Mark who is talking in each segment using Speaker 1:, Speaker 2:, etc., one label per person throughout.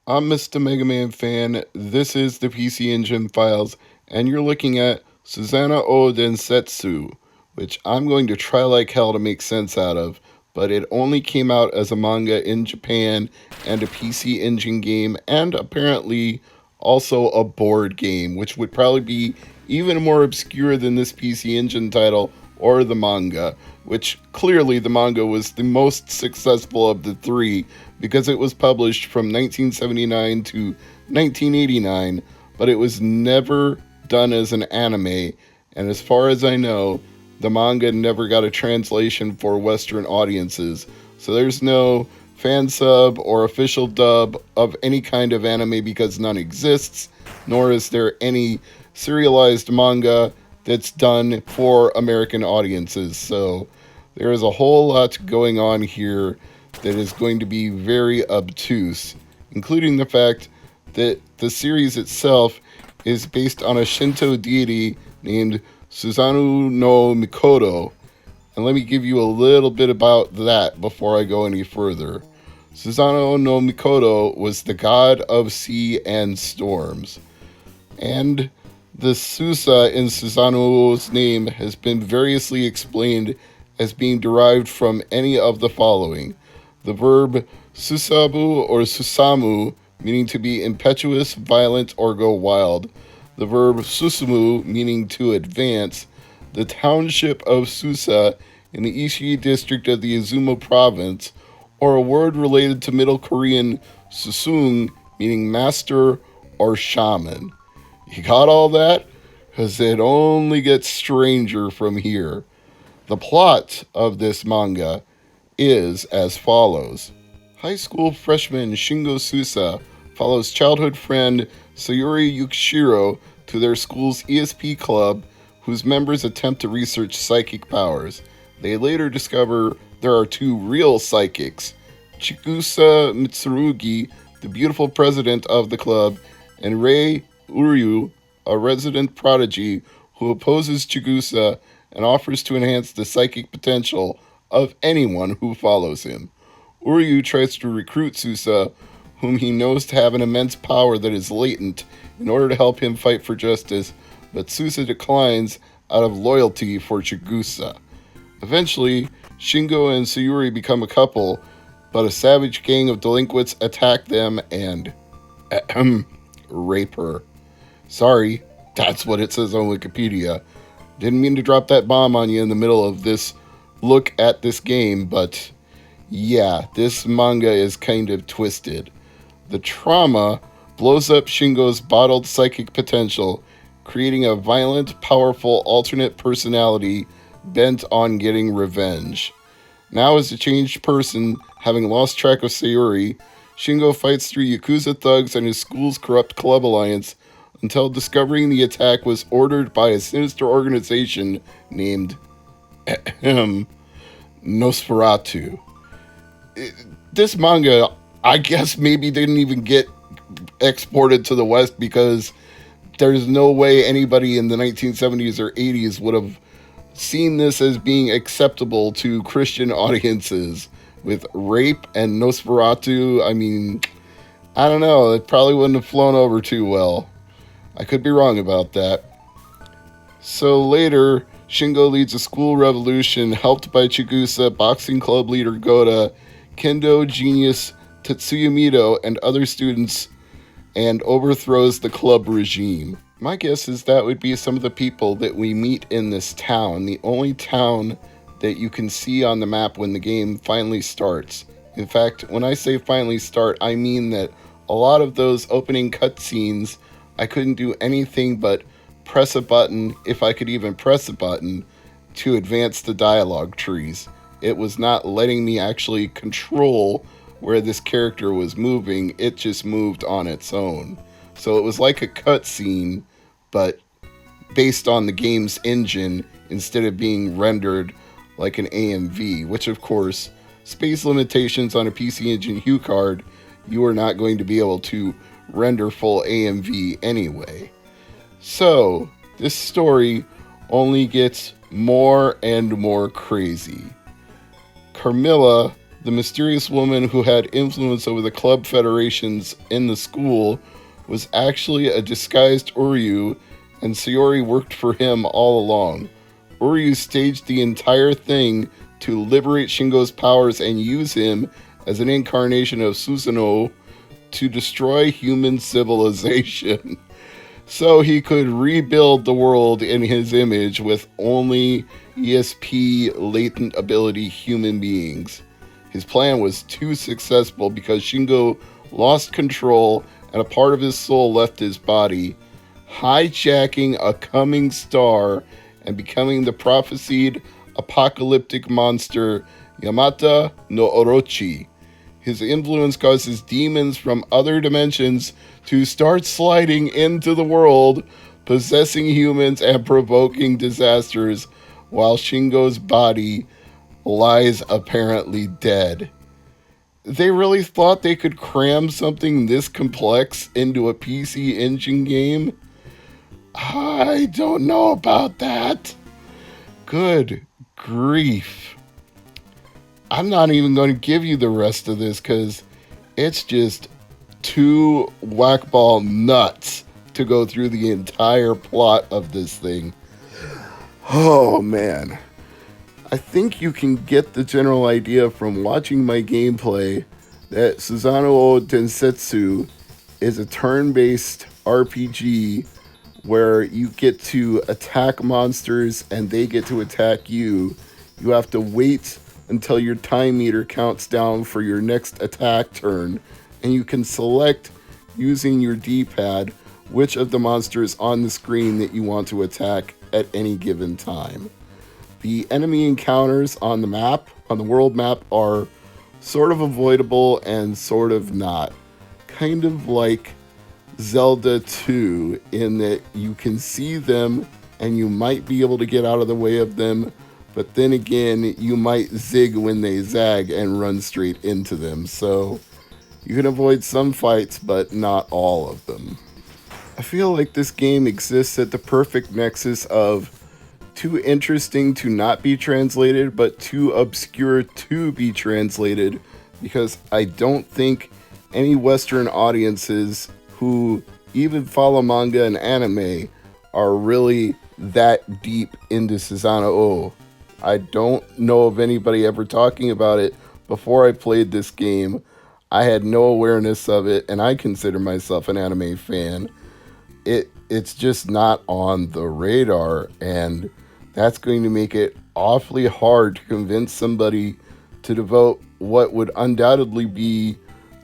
Speaker 1: I'm Mr. MegaManFan. This is the PC Engine Files, and you're looking at Susanoo Densetsu, which I'm going to try like hell to make sense out of, but it only came out as a manga in Japan and a PC Engine game, and apparently also a board game, which would probably be even more obscure than this PC Engine title or the manga, which clearly the manga was the most successful of the three because it was published from 1979 to 1989, but it was never done as an anime, and as far as I know, the manga never got a translation for Western audiences, so there's no fan sub or official dub of any kind of anime because none exists, nor is there any serialized manga that's done for American audiences. So there is a whole lot going on here that is going to be very obtuse, including the fact that the series itself is based on a Shinto deity named Susanoo no Mikoto. And let me give you a little bit about that before I go any further. Susanoo no Mikoto was the god of sea and storms. And the Susa in Susanoo's name has been variously explained as being derived from any of the following: the verb susabu or susamu, meaning to be impetuous, violent, or go wild; the verb susumu, meaning to advance; the township of Susa in the Ishii district of the Izumo province; or a word related to Middle Korean susung, meaning master or shaman. You got all that? Because it only gets stranger from here. The plot of this manga is as follows. High school freshman Shingo Susa follows childhood friend Sayuri Yukishiro to their school's ESP club, whose members attempt to research psychic powers. They later discover there are two real psychics, Chigusa Mitsurugi, the beautiful president of the club, and Rei Uryu, a resident prodigy who opposes Chigusa and offers to enhance the psychic potential of anyone who follows him. Uryu tries to recruit Susa, whom he knows to have an immense power that is latent, in order to help him fight for justice, but Susa declines out of loyalty for Chigusa. Eventually, Shingo and Sayuri become a couple, but a savage gang of delinquents attack them and rape her. Sorry, that's what it says on Wikipedia. Didn't mean to drop that bomb on you in the middle of this look at this game, but yeah, this manga is kind of twisted. The trauma blows up Shingo's bottled psychic potential, creating a violent, powerful alternate personality bent on getting revenge. Now, as a changed person, having lost track of Sayuri, Shingo fights through Yakuza thugs and his school's corrupt club alliance until discovering the attack was ordered by a sinister organization named Nosferatu. This manga, I guess, maybe didn't even get exported to the West because there's no way anybody in the 1970s or 80s would have seen this as being acceptable to Christian audiences. With rape and Nosferatu, I mean, I don't know, it probably wouldn't have flown over too well. I could be wrong about that. So later, Shingo leads a school revolution helped by Chigusa, boxing club leader Goda, kendo genius Tetsuya Mito, and other students, and overthrows the club regime. My guess is that would be some of the people that we meet in this town, the only town that you can see on the map when the game finally starts. In fact, when I say finally start, I mean that a lot of those opening cutscenes, I couldn't do anything but press a button, if I could even press a button, to advance the dialogue trees. It was not letting me actually control where this character was moving, it just moved on its own. So it was like a cutscene, but based on the game's engine instead of being rendered like an AMV, which of course, space limitations on a PC Engine HUE card, you are not going to be able to render full AMV anyway. So, this story only gets more and more crazy. Carmilla, the mysterious woman who had influence over the club federations in the school was actually a disguised Uryu, and Sayori worked for him all along. Uryu staged the entire thing to liberate Shingo's powers and use him as an incarnation of Susanoo to destroy human civilization. So he could rebuild the world in his image with only ESP latent ability human beings. His plan was too successful because Shingo lost control and a part of his soul left his body, hijacking a coming star and becoming the prophesied apocalyptic monster Yamata no Orochi. His influence causes demons from other dimensions to start sliding into the world, possessing humans and provoking disasters, while Shingo's body lies apparently dead. They really thought they could cram something this complex into a PC Engine game? I don't know about that. Good grief. I'm not even going to give you the rest of this because it's just too whackball nuts to go through the entire plot of this thing. Oh man. I think you can get the general idea from watching my gameplay that Susanoo Densetsu is a turn-based RPG where you get to attack monsters and they get to attack you. You have to wait until your time meter counts down for your next attack turn, and you can select using your D-pad which of the monsters on the screen that you want to attack at any given time. The enemy encounters on the map, on the world map, are sort of avoidable and sort of not. Kind of like Zelda 2 in that you can see them and you might be able to get out of the way of them, but then again, you might zig when they zag and run straight into them. So you can avoid some fights, but not all of them. I feel like this game exists at the perfect nexus of too interesting to not be translated, but too obscure to be translated, because I don't think any Western audiences who even follow manga and anime are really that deep into Susanoo. I don't know of anybody ever talking about it before I played this game. I had no awareness of it, and I consider myself an anime fan. It's just not on the radar, and that's going to make it awfully hard to convince somebody to devote what would undoubtedly be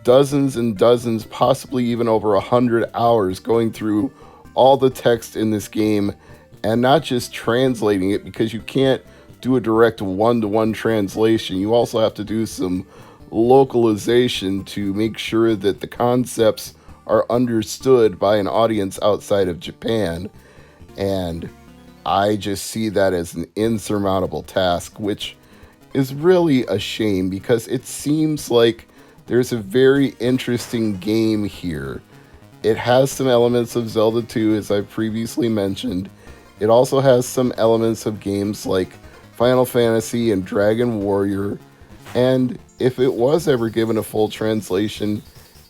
Speaker 1: dozens and dozens, possibly even over 100 hours going through all the text in this game and not just translating it, because you can't do a direct one-to-one translation. You also have to do some localization to make sure that the concepts are understood by an audience outside of Japan. And I just see that as an insurmountable task, which is really a shame because it seems like there's a very interesting game here. It has some elements of Zelda 2, as I previously mentioned. It also has some elements of games like Final Fantasy and Dragon Warrior, and if it was ever given a full translation,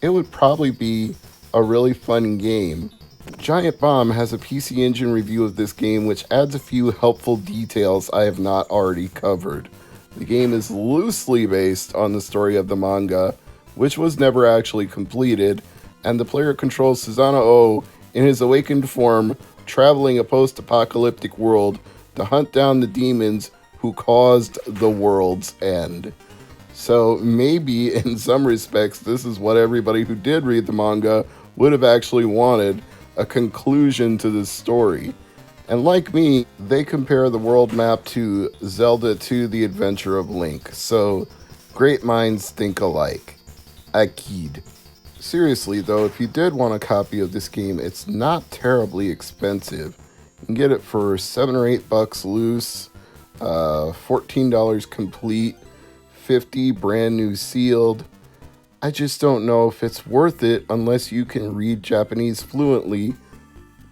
Speaker 1: it would probably be a really fun game. Giant Bomb has a PC Engine review of this game which adds a few helpful details I have not already covered. The game is loosely based on the story of the manga, which was never actually completed, and the player controls Susanoo in his awakened form, traveling a post-apocalyptic world to hunt down the demons who caused the world's end. So maybe in some respects this is what everybody who did read the manga would have actually wanted, a conclusion to this story. And like me, they compare the world map to Zelda 2: The Adventure of Link. So great minds think alike. Akid. Seriously though, if you did want a copy of this game, it's not terribly expensive. You can get it for $7 or $8 loose, $14 complete, $50 brand new sealed. I just don't know if it's worth it unless you can read Japanese fluently,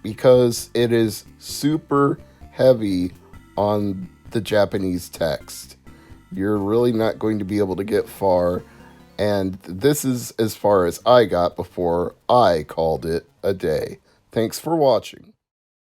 Speaker 1: because it is super heavy on the Japanese text. you're really not going to be able to get far. And this is as far as I got before I called it a day. Thanks for watching.